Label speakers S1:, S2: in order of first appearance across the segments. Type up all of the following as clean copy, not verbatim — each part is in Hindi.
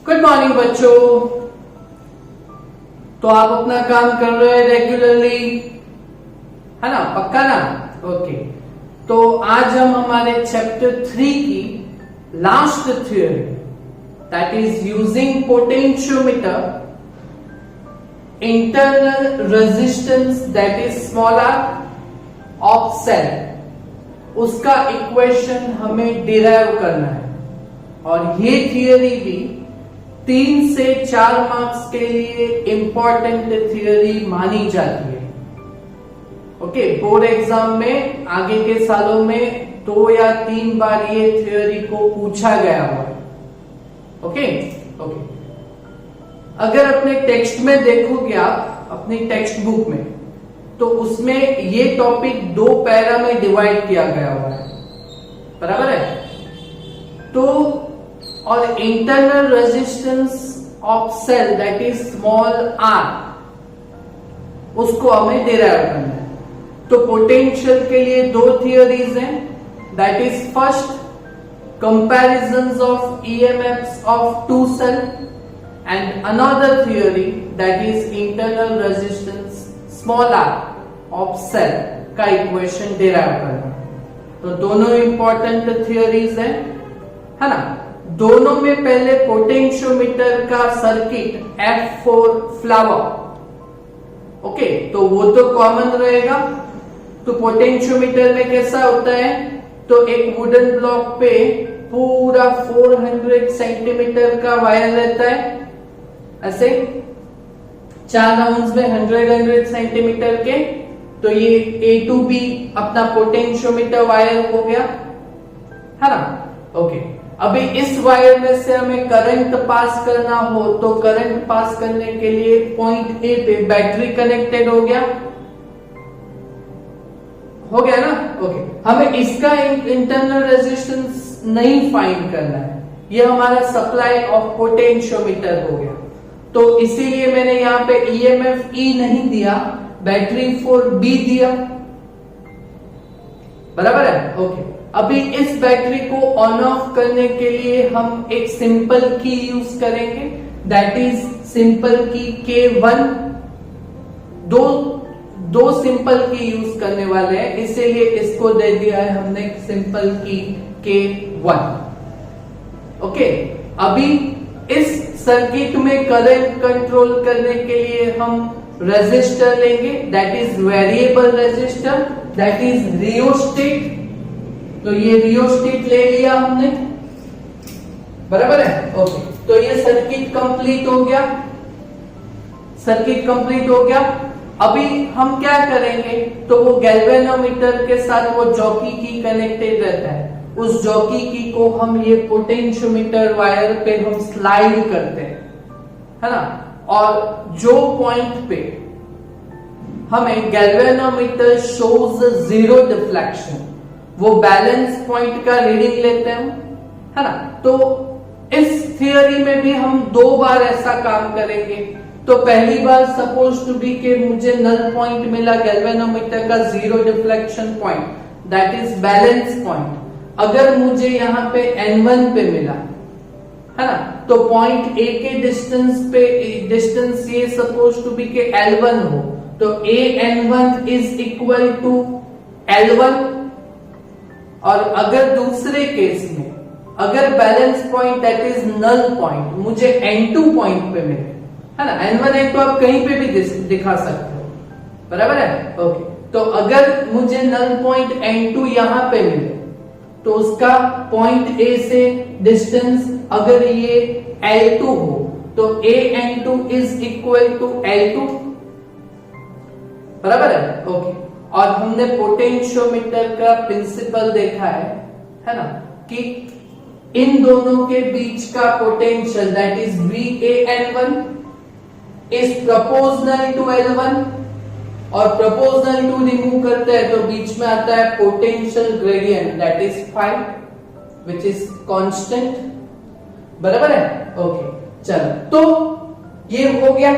S1: गुड मॉर्निंग बच्चों। तो आप अपना काम कर रहे हैं रेगुलरली, है ना? पक्का ना? ओके। तो आज हम हमारे चैप्टर 3 की last theory, that is using potentiometer, internal resistance that is small r of cell, उसका इक्वेशन हमें डिराइव करना है। और ये थियरी भी 3 से 4 मार्क्स के लिए इंपॉर्टेंट थियरी मानी जाती है। ओके, बोर्ड एग्जाम में आगे के सालों में 2 या 3 बार ये थियरी को पूछा गया हुआ है। ओके ओके, अगर अपने टेक्स्ट में देखोगे आप, अपनी टेक्स्ट बुक में, तो उसमें ये टॉपिक 2 पैरा में डिवाइड किया गया हुआ है, बराबर है? तो और internal resistance of cell that is small r, उसको हमें डिराइव करना है। तो पोटेंशियल के लिए 2 थियरीज हैं, that is first comparisons of EMFs of 2 cell and another theory that is internal resistance small r of cell का इक्वेशन डिराइव करना। तो दोनों इंपॉर्टेंट थियरीज है ना? दोनों में पहले पोटेंशियोमीटर का सर्किट F4 फ्लावर, ओके, तो वो तो कॉमन रहेगा। तो पोटेंशियोमीटर में कैसा होता है, तो एक वुडन ब्लॉक पे पूरा 400 सेंटीमीटर का वायर रहता है, ऐसे 4 राउंड्स में 100 सेंटीमीटर के। तो ये A to B अपना पोटेंशियोमीटर वायर हो गया, है ना? ओके, अभी इस वायर में से हमें करंट पास करना हो, तो करंट पास करने के लिए पॉइंट ए पे बैटरी कनेक्टेड हो गया ना? ओके, हमें इसका इंटरनल रेजिस्टेंस नहीं फाइंड करना है, ये हमारा सप्लाई ऑफ पोटेंशियोमीटर हो गया। तो इसीलिए मैंने यहाँ पे ईएमएफ E नहीं दिया, बैटरी फॉर B दिया, बराबर है? ओके, अभी इस बैटरी को ऑन ऑफ करने के लिए हम एक सिंपल की यूज करेंगे, दैट इज सिंपल की K1। दो सिंपल की यूज करने वाले हैं, इसीलिए इसको दे दिया है हमने सिंपल की K1। ओके, अभी इस सर्किट में करंट कंट्रोल करने के लिए हम रेजिस्टर लेंगे, that is variable resistor, that is rheostat. तो ये रियोस्टेट ले लिया हमने, बराबर है? ओके, तो ये सर्किट कंप्लीट हो गया, सर्किट कंप्लीट हो गया। अभी हम क्या करेंगे, तो वो गैल्वेनोमीटर के साथ वो जॉकी की कनेक्टेड रहता है, उस जॉकी की को हम ये पोटेंशियोमीटर वायर पे हम स्लाइड करते हैं, है ना? और जो पॉइंट पे हमें गैल्वेनोमीटर शोज 0 डिफ्लेक्शन, वो बैलेंस पॉइंट का रीडिंग लेते हैं, है ना? तो इस थियरी में भी हम 2 बार ऐसा काम करेंगे। तो पहली बार सपोज टू बी के मुझे नल पॉइंट मिला गैल्वेनोमीटर का 0 deflection point, that is balance point. अगर मुझे यहाँ पे N1 पे मिला, है ना, तो पॉइंट A के डिस्टेंस ये सपोज टू बी के L1 हो, तो AN1 is equal to L1। और अगर दूसरे केस में अगर balance point that is null point मुझे N2 पॉइंट पे मिले, है ना, N1 N2 आप कहीं पे भी दिखा सकते हो, बराबर है? ओके, तो अगर मुझे नल पॉइंट N2 यहां पे मिले, तो उसका पॉइंट A से डिस्टेंस अगर ये L2 हो, तो AN2 is equal to L2, बराबर है? ओके, और हमने पोटेंशियोमीटर का प्रिंसिपल देखा है ना, कि इन दोनों के बीच का potential that is VAN1 is proportional to L1, और प्रोपोर्शनल टू रिमूव करते हैं तो बीच में आता है potential gradient that is phi which is constant, बराबर है? ओके, चलो, तो ये हो गया,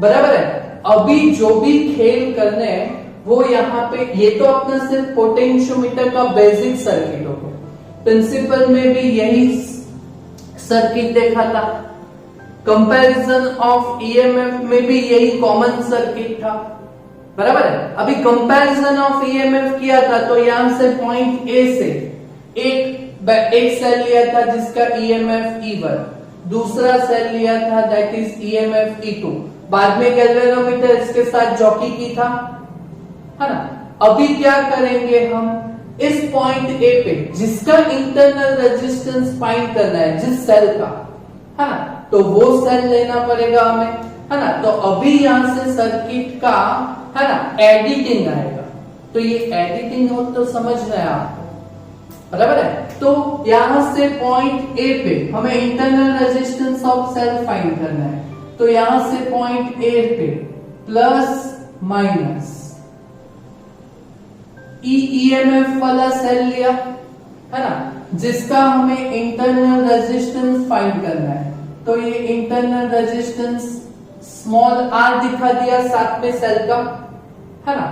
S1: बराबर है? अभी जो भी खेल करने हैं वो यहाँ पे, ये तो अपना सिर्फ पोटेंशियोमीटर का बेसिक सर्किट हो गया, प्रिंसिपल में भी यही सर्किट देखा था, कंपैरिजन ऑफ ईएमएफ में भी यही कॉमन सर्किट था, बराबर है। अभी कंपैरिजन ऑफ ईएमएफ किया था तो यहां से पॉइंट ए से एक सेल लिया था जिसका ईएमएफ E1, दूसरा सेल लिया था दैट इज ईएमएफ E2, बाद में गैल्वेनोमीटर इसके साथ जॉकी की था, है ना। अभी क्या करेंगे हम, इस पॉइंट ए पे जिसका इंटरनल रेजिस्टेंस फाइंड करना है जिस सेल का, है ना, तो वो सेल लेना पड़ेगा हमें, है ना। तो अभी यहां से सर्किट का, है ना, एडिटिंग आएगा। तो ये एडिटिंग हो तो समझ रहे हैं आप, बराबर है। तो यहां से पॉइंट ए पे हमें internal resistance of cell find करना है, तो यहां से पॉइंट ए पे प्लस माइनस ईएमएफ वाला सेल लिया, है ना, जिसका हमें इंटरनल रेजिस्टेंस फाइंड करना है। तो ये इंटरनल रेजिस्टेंस स्मॉल r दिखा दिया साथ में सेल का, है ना,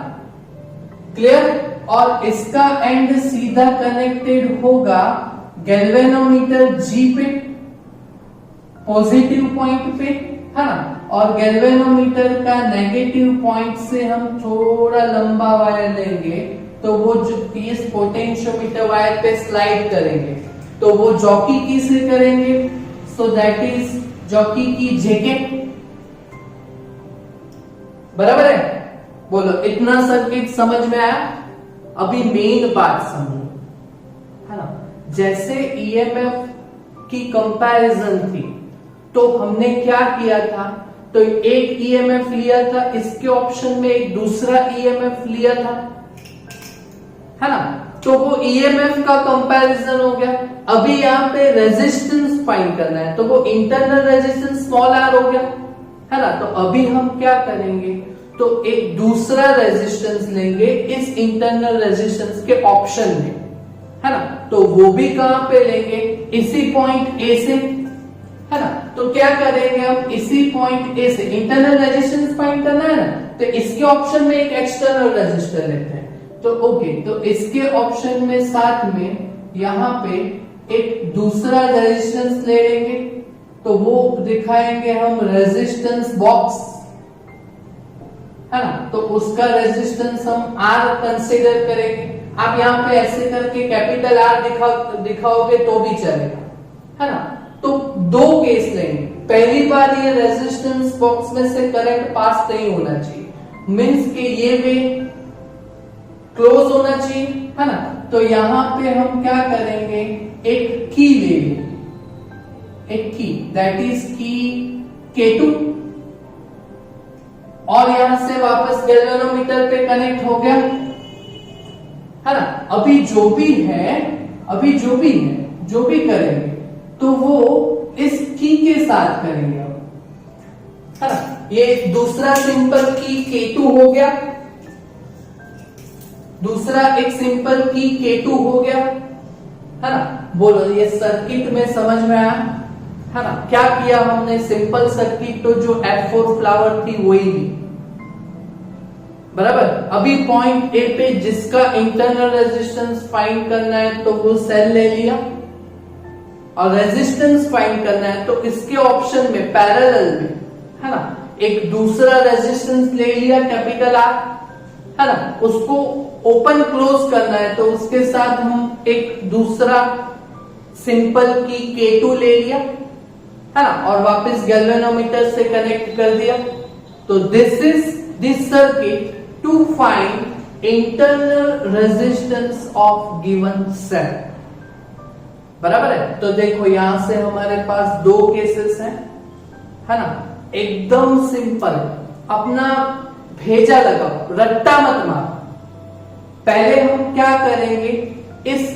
S1: क्लियर। और इसका एंड सीधा कनेक्टेड होगा गैल्वेनोमीटर G पे, पॉजिटिव पॉइंट पे, है ना, और गैल्वेनोमीटर का नेगेटिव पॉइंट से हम थोड़ा लंबा वायर लेंगे तो वो जो इस पोटेंशियोमीटर वायर पे स्लाइड करेंगे तो वो जॉकी की से करेंगे, सो दैट इज जॉकी की जेके, बराबर है। बोलो इतना सर्किट समझ में आया। अभी मेन बात समझो, है ना, जैसे ईएमएफ की कंपैरिजन थी तो हमने क्या किया था, तो एक ईएमएफ लिया था, इसके ऑप्शन में एक दूसरा ईएमएफ लिया था, है ना, तो वो ईएमएफ का कंपैरिजन हो गया। अभी यहाँ पे रेजिस्टेंस फाइंड करना है तो वो इंटरनल रेजिस्टेंस स्मॉल r हो गया, है ना। तो अभी हम क्या करेंगे, तो एक दूसरा रेजिस्टेंस लेंगे इस इंटरनल रेजिस्टेंस के ऑप्शन में, है ना, तो वो भी कहां पे लेंगे, इसी पॉइंट ए से, है ना। तो क्या करेंगे हम, इसी पॉइंट ए से इंटरनल रेजिस्टेंस फाइंड करना है ना, तो इसके ऑप्शन में एक एक्सटर्नल रेजिस्टर लेते हैं। तो ओके, तो इसके ऑप्शन में साथ में यहां पे एक दूसरा रेजिस्टेंस ले लेंगे, तो वो दिखाएंगे हम रेजिस्टेंस बॉक्स, है ना। तो उसका रेजिस्टेंस हम R कंसीडर करेंगे। आप यहाँ पे ऐसे करके कैपिटल R दिखाओगे तो भी चलेगा, है ना। तो दो केस लेंगे, पहली बार ये रेजिस्टेंस बॉक्स में से करंट पास नहीं होना चाहिए, मींस के ये वे क्लोज होना चाहिए, है ना। तो यहां पे हम क्या करेंगे, एक की ले लेंगे, एक की दैट इज की K2, और यहां से वापस गैल्वेनोमीटर पे कनेक्ट हो गया, है ना। अभी जो भी करेंगे तो वो इस की के साथ करेंगे, है ना। ये दूसरा सिंपल की K2 हो गया, दूसरा एक सिंपल की K2 हो गया, है ना। बोलो ये सर्किट में समझ में आया, है ना। क्या किया हमने, सिंपल सर्किट तो जो F4 फ्लावर थी वही ली, बराबर। अभी पॉइंट ए पे जिसका इंटरनल रेजिस्टेंस फाइंड करना है तो वो सेल ले लिया, और रेजिस्टेंस फाइंड करना है तो इसके ऑप्शन में पैरेलल में, है ना, एक दूसरा रेजिस्टेंस ले लिया कैपिटल R, है ना। उसको ओपन क्लोज करना है तो उसके साथ हम एक दूसरा सिंपल की K2 ले लिया, है ना, और वापस गैल्वेनोमीटर से कनेक्ट कर दिया। तो this is this circuit to find internal resistance of given cell, बराबर है। तो देखो यहां से हमारे पास दो केसेस हैं, है ना, एकदम सिंपल, अपना भेजा लगाओ, रट्टा मत मारो। पहले हम क्या करेंगे, इस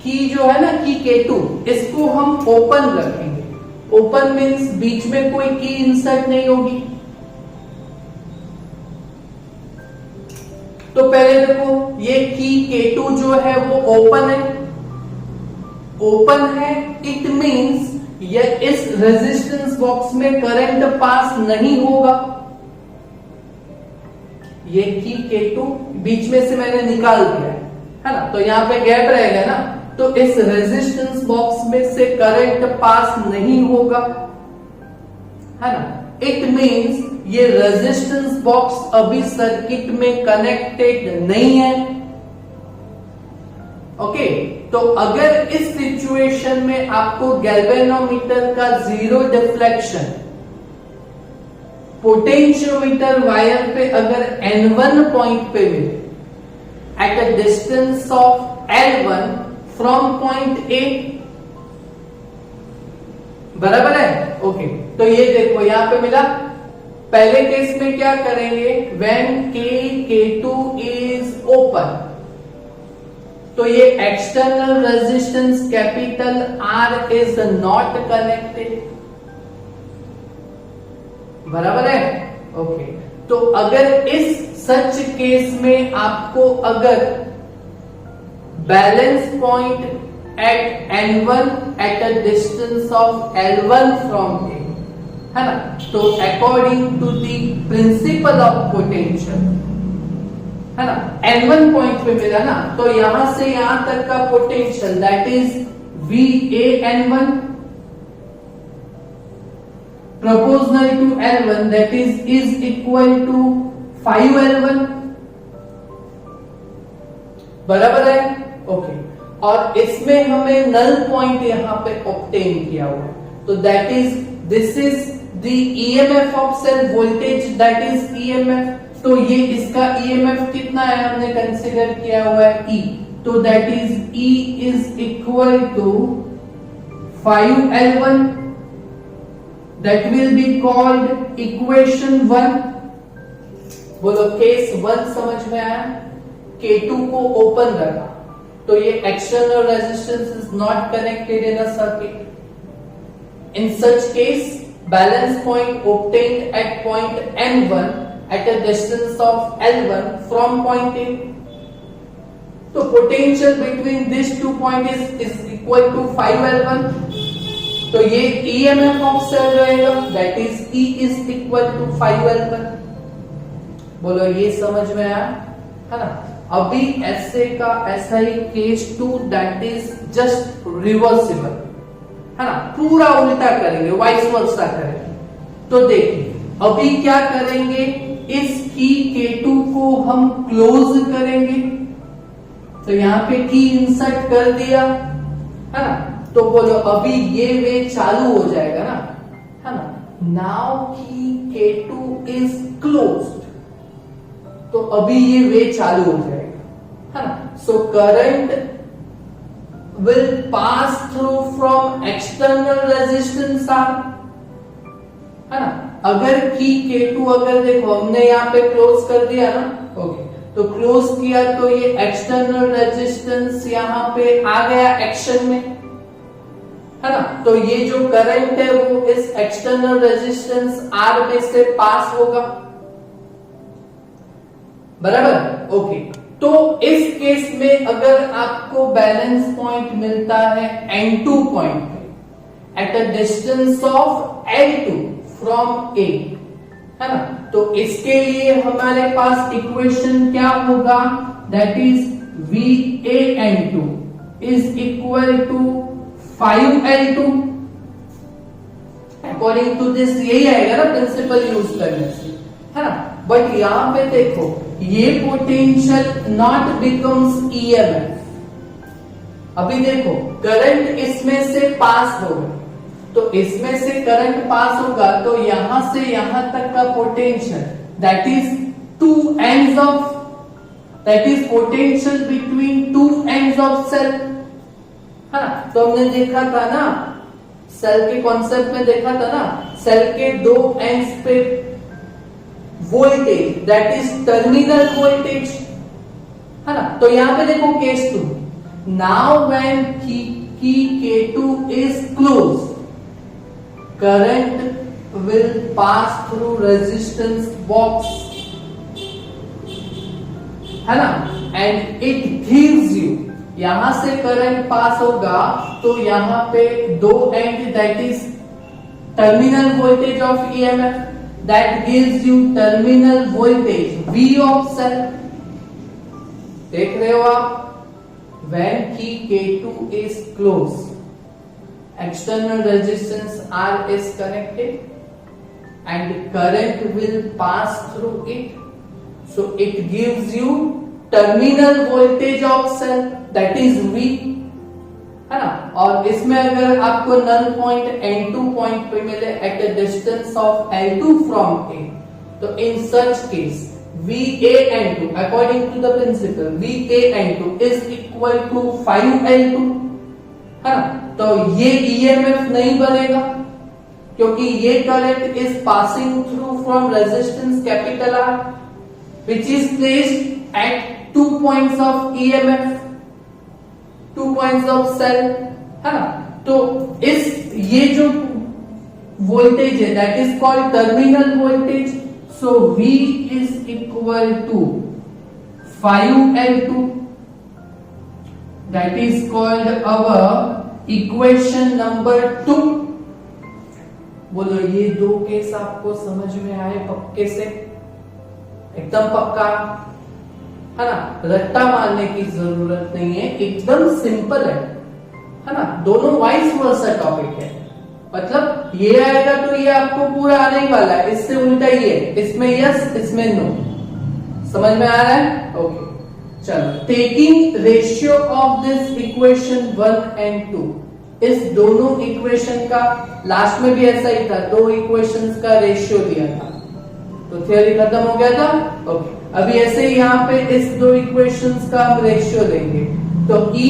S1: की जो है ना की K2, इसको हम ओपन रखेंगे। ओपन मीन्स बीच में कोई की इंसर्ट नहीं होगी। तो पहले देखो ये की K2 जो है वो ओपन है, ओपन है इट मीन्स ये इस रेजिस्टेंस बॉक्स में करंट पास नहीं होगा। ये की K2 बीच में से मैंने निकाल दिया है ना, तो यहां पे गैप रहेगा ना, तो इस रेजिस्टेंस बॉक्स में से करंट पास नहीं होगा, है ना। इट मींस ये रेजिस्टेंस बॉक्स अभी सर्किट में कनेक्टेड नहीं है। ओके, तो अगर इस सिचुएशन में आपको गैल्वेनोमीटर का जीरो डिफ्लेक्शन पोटेंशियोमीटर वायर पे अगर N1 पॉइंट पे मिले at a distance of L1 from point A, बराबर है। ओके, तो ये देखो यहां पे मिला। पहले केस में क्या करेंगे, व्हेन K2 इज ओपन, तो ये external resistance capital R is not connected, बराबर है। ओके, तो अगर इस सच केस में आपको अगर balance point at N1 at a distance of L1 from A, है ना, तो according to the principle of potential, है ना, N1 पॉइंट पे मिला ना, तो यहां से यहां तक का potential that is VA_N1 proportional to L1 that is equal to 5L1, बराबर है। ओके, और इसमें हमें नल पॉइंट यहां पे ऑब्टेन किया हुआ है, तो that is this is the EMF of cell voltage that is EMF, तो ये इसका ईएमएफ कितना है हमने कंसीडर किया हुआ है E, तो that is E is equal to 5L1, that will be called equation 1। बोलो केस 1 समझ में आया। K2 को ओपन रखा, तो ये external resistance is not connected in a circuit. In such case balance point obtained at point N1 at a distance of L1 from point A, तो potential between these 2 points is equal to 5L1, तो ये EMF ऑफ सेल रहेगा that is E is equal to 5L1। बोलो ये समझ में आया, है ना। अभी ऐसे का ऐसा ही case 2 that is just reversible, है ना, पूरा उल्टा करेंगे, वाइस वर्सा करेंगे। तो देखिए अभी क्या करेंगे, इस की K2 को हम क्लोज करेंगे, तो यहां पे की इंसर्ट कर दिया, है ना, तो बोलो अभी ये वे चालू हो जाएगा ना, है ना। नाउ की K2 इज क्लोज्ड, तो अभी ये वे चालू हो जाएगा, है ना। So current will pass through from external resistance R, है ना। अगर की K2 अगर देखो हमने यहां पे क्लोज कर दिया ना, ओके, तो क्लोज किया तो ये एक्सटर्नल रेजिस्टेंस यहां पे आ गया एक्शन में, है ना। तो ये जो करंट है वो इस एक्सटर्नल रेजिस्टेंस R में से पास होगा, बराबर। ओके, तो इस केस में अगर आपको बैलेंस पॉइंट मिलता है N2 पॉइंट पे eight a distance of L2 from A, है ना, तो इसके लिए हमारे पास इक्वेशन क्या होगा, that is VA_N2 is equal to 5L2। According to this यही आएगा ना प्रिंसिपल यूज करने से, है ना। बट यहां पे देखो ये पोटेंशियल नॉट बिकम्स EMF। अभी देखो करंट इसमें से पास होगा, तो इसमें से करंट पास होगा, तो यहां से यहां तक का potential that is 2 ends of, that is potential between 2 ends of cell, है ना। तो हमने देखा था ना सेल के कॉन्सेप्ट में, देखा था ना सेल के 2 एंड्स पे voltage that is terminal voltage, है ना। तो यहां पे देखो case 2, now when key K2 is close, current will pass through resistance box, है ना, एंड इट गिव्स यू, यहां से करंट पास होगा तो यहां पे 2 end that is terminal voltage of EMF that gives you terminal voltage V of cell. देख रहे हो आप, when key K2 is close, external resistance R is connected and current will pass through it. So it gives you terminal voltage of cell, that is V, है ना. और इसमें अगर आपको नल पॉइंट N2 पॉइंट पे मिले at a distance of L2 from A, तो in such case VA_N2 according to the principle VA_N2 is equal to 5L2, है ना. तो ये EMF नहीं बनेगा क्योंकि ये current is passing through from resistance capital R which is placed at 2 points of EMF, 2 points of cell, है ना. तो इस ये जो वोल्टेज है that is called terminal voltage. So V is equal to 5L2, that is called our equation number 2. बोलो ये दो केस आपको समझ में आए पक्के से, एकदम पक्का, है ना. रट्टा मारने की जरूरत नहीं है, एकदम सिंपल है ना. दोनों वाइस वर्सा टॉपिक है, मतलब ये आएगा तो ये आपको पूरा आने ही वाला है, इससे उल्टा ही है, इसमें यस इसमें नो. समझ में आ रहा है? ओके चलो. Taking ratio of this equation 1 and 2, इस दोनों इक्वेशन का लास्ट में भी ऐसा ही था, दो इक्वेशंस का रेशियो दिया था तो थ्योरी खत्म हो गया था. ओके अभी ऐसे ही यहाँ पे इस दो इक्वेशंस का हम रेशियो लेंगे तो E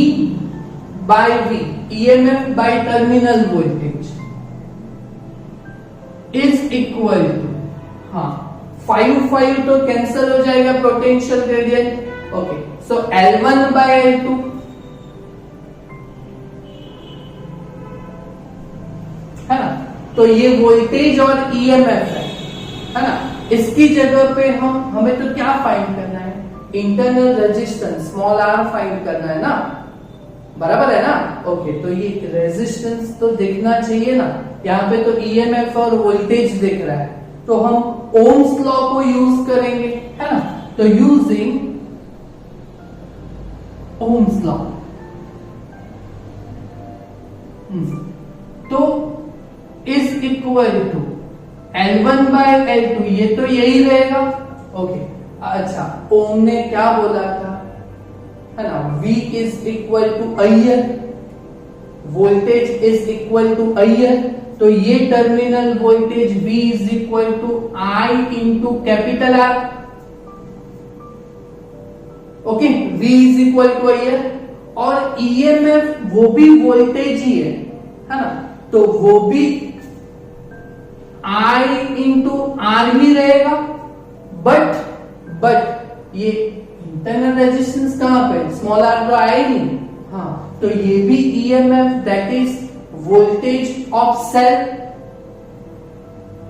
S1: by V, EMF by terminal voltage is equal to, हाँ 5 तो कैंसिल हो जाएगा potential gradient. Okay so L1 by L2, है ना. तो ये वोल्टेज और EMF है ना. इसकी जगह पे हमें तो क्या फाइंड करना है, internal resistance small r find करना है ना, बराबर है ना. ओके तो ये रेजिस्टेंस तो दिखना चाहिए ना, यहाँ पे तो EMF और वोल्टेज दिख रहा है, तो हम ओम्स लॉ को यूज करेंगे, है ना. तो यूजिंग ओम्स लॉ, तो is equal to L1 by L2, ये तो यही रहेगा. ओके अच्छा, ओम ने क्या बोला था, है ना. V is equal to IR, voltage is equal to IR, तो ये terminal voltage V is equal to I into capital R. Okay V is equal to IR, और EMF वो भी वोल्टेज ही है ना, तो वो भी I इंटू R ही रहेगा. बट ये इंटरनल रेजिस्टेंस कहां पे, स्मॉल r तो आया ही नहीं, हाँ तो ये भी EMF that is voltage of cell,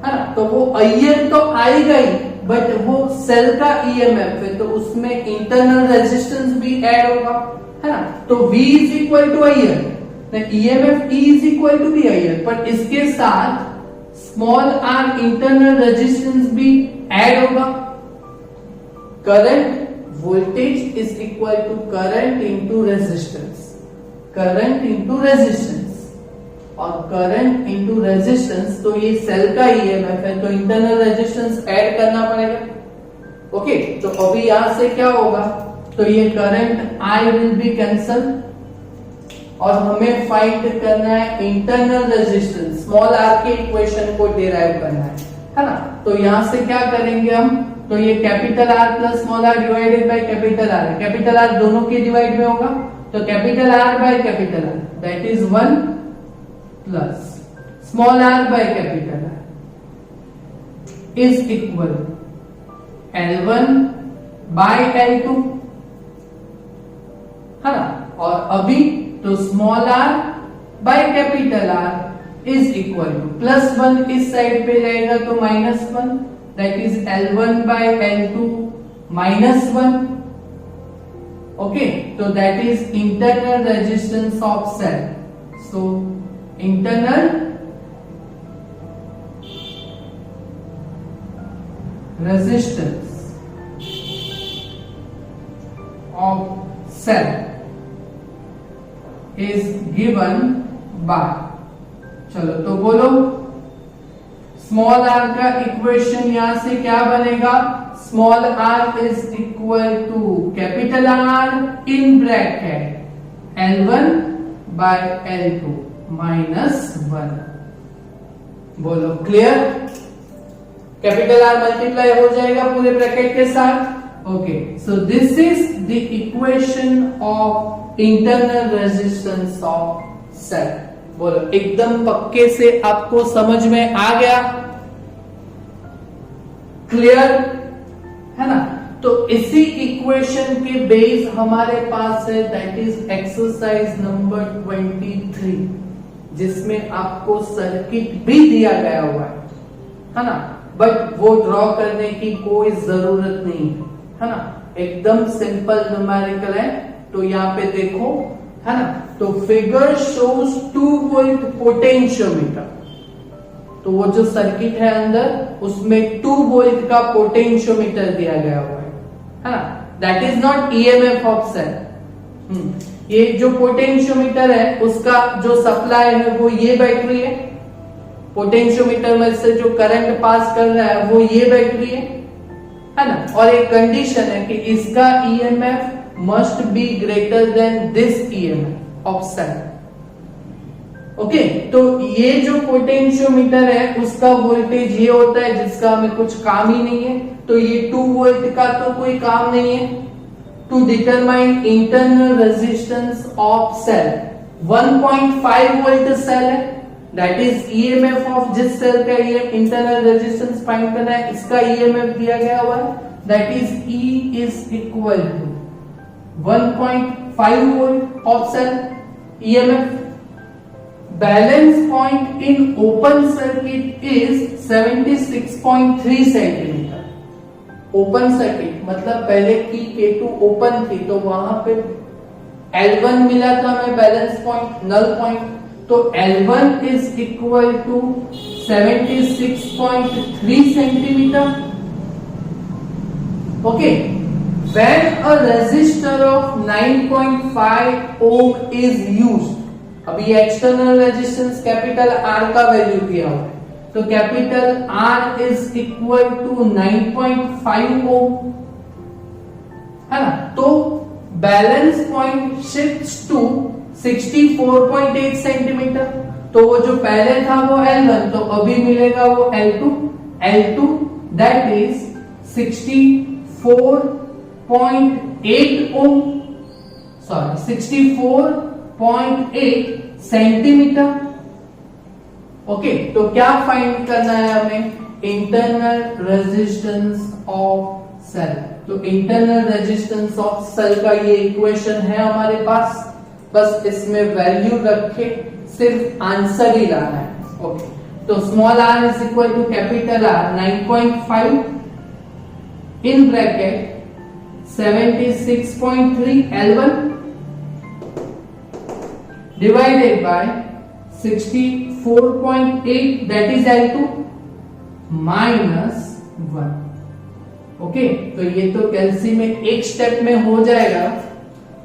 S1: है ना. तो वो IR तो आएगा ही, बट वो सेल का EMF है तो उसमें इंटरनल रेजिस्टेंस भी ऐड होगा, है ना. तो V is equal to IR, EMF E is equal to भी IR, पर इसके साथ स्मॉल r इंटरनल रेजिस्टेंस भी ऐड होगा. Current voltage is equal to current into resistance, current into resistance, और करंट इंटू रेजिस्टेंस तो ये सेल का EMF है तो इंटरनल रेजिस्टेंस ऐड करना पड़ेगा. ओके तो अभी यहां से क्या होगा, तो ये current I will be cancel और हमें फाइंड करना है इंटरनल रेजिस्टेंस, स्मॉल r के इक्वेशन को डिराइव करना है ना. तो यहां से क्या करेंगे हम, तो ये capital R plus small r divided by capital R है, कैपिटल R दोनों के डिवाइड में होगा, तो capital R by capital R that is 1 plus small r by capital R is equal L1 by L2, है ना. और अभी तो small r by capital R is equal to +1 इस साइड पे जाएगा तो -1, that is L1 by L2 -1. Okay तो that is internal resistance of cell. So internal resistance of cell is given by चलो तो बोलो, स्मॉल आर का इक्वेशन यहां से क्या बनेगा? Small R is equal to capital R in bracket L1 by L2 minus 1। बोलो क्लियर? कैपिटल आर मल्टीप्लाई हो जाएगा पूरे ब्रैकेट के साथ। Okay, so this is the equation of internal resistance of cell. बोलो एकदम पक्के से आपको समझ में आ गया? क्लियर है ना? तो इसी इक्वेशन के बेस हमारे पास है, दैट इज एक्सरसाइज नंबर 23, जिसमें आपको सर्किट भी दिया गया हुआ है ना? बट वो ड्रॉ करने की कोई जरूरत नहीं है ना? एकदम सिंपल न्यूमेरिकल है। तो यहाँ पे देखो है ना, तो फिगर शोज 2 वोल्ट पोटेंशियोमीटर। तो वो जो सर्किट है अंदर, उसमें 2 वोल्ट का पोटेंशियोमीटर दिया गया हुआ है ना? That is not EMF of cell. ये जो पोटेंशियोमीटर है उसका जो सप्लाई है वो ये बैटरी है। पोटेंशियोमीटर में से जो करंट पास कर रहा है वो ये बैटरी है ना? और एक कंडीशन है कि इसका EMF must be greater than this EMF of cell। Okay, तो ये जो पोटेंशियोमीटर है उसका वोल्टेज ये होता है जिसका हमें कुछ काम ही नहीं है। तो ये 2 वोल्ट का तो कोई काम नहीं है। To determine internal resistance of cell, 1.5 volt cell है, दैट इज ईएमएफ ऑफ जिस सेल का ये इंटरनल रेजिस्टेंस फाइंड करना है, इसका ईएमएफ दिया गया हुआ है, that is E is equal to 1.5 volt of cell EMF. Balance point in open circuit is 76.3 centimeter. Open circuit मतलब पहले की K2 ओपन थी तो वहां पे L1 मिला था हमें बैलेंस पॉइंट, नल पॉइंट। तो L1 is equal to 76.3 centimetre. Okay, when a resistor of 9.5 ohm is used, अभी एक्सटर्नल रेजिस्टेंस कैपिटल R का वैल्यू दिया हुआ है, तो capital R is equal to 9.5 ohm है ना? तो balance point shifts to 64.8 centimetre. तो वो जो पहले था वो L1, तो अभी मिलेगा वो L2 that is 64.8 ohm, sorry 64.8 centimetre. Okay, तो क्या फाइंड करना है हमें? Internal resistance of cell. तो इंटरनल रेजिस्टेंस ऑफ सेल का ये इक्वेशन है हमारे पास, बस इसमें वैल्यू रख के सिर्फ आंसर ही लाना है। ओके, तो small r is equal to capital R 9.5 in bracket 76.3 L1 divided by 64.8 that is L2 minus 1। Okay, तो ये तो कैलसी में एक स्टेप में हो जाएगा।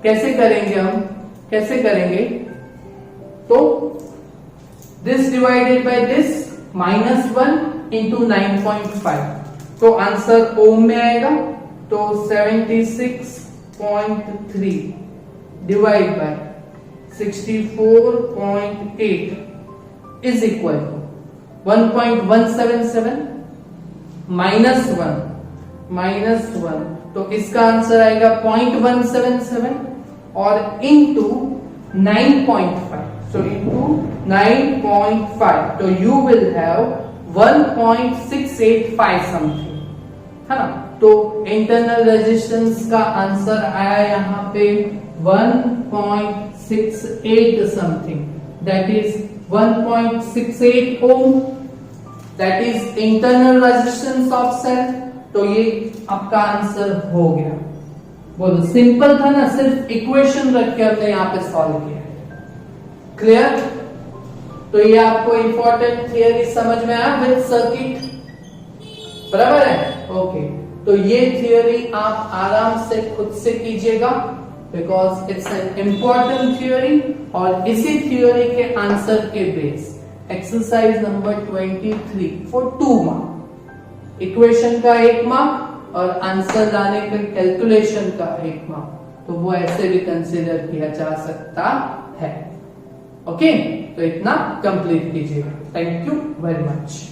S1: कैसे करेंगे हम? कैसे करेंगे? तो this divided by this minus 1 into 9.5, तो आंसर ओम में आएगा। तो 76.3 divide by 64.8 is equal to 1.177 minus 1, तो इसका आंसर आएगा 0.177 और इंटू 9.5, so into 9.5, तो you will have 1.685 समथिंग है ना? तो इंटरनल रेजिस्टेंस का आंसर आया यहाँ पे 1.68 something, that is 1.68 ohm, that is internal resistance of cell. तो ये आपका आंसर हो गया। बोलो सिंपल था ना, सिर्फ इक्वेशन रख के हमने यहाँ पे सॉल्व किया। क्लियर? तो ये आपको इंपॉर्टेंट थियरी समझ में आया विद सर्किट, बराबर है? ओके, तो ये थियरी आप आराम से खुद से कीजिएगा because it's an important theory, और इसी थियरी के आंसर के base exercise number 23 for 2 mark. Equation का 1 मार्क और आंसर लाने के कैलकुलेशन का 1 मार्क, तो वो ऐसे भी कंसीडर किया जा सकता है। ओके, तो इतना कंप्लीट कीजिएगा। Thank you very much.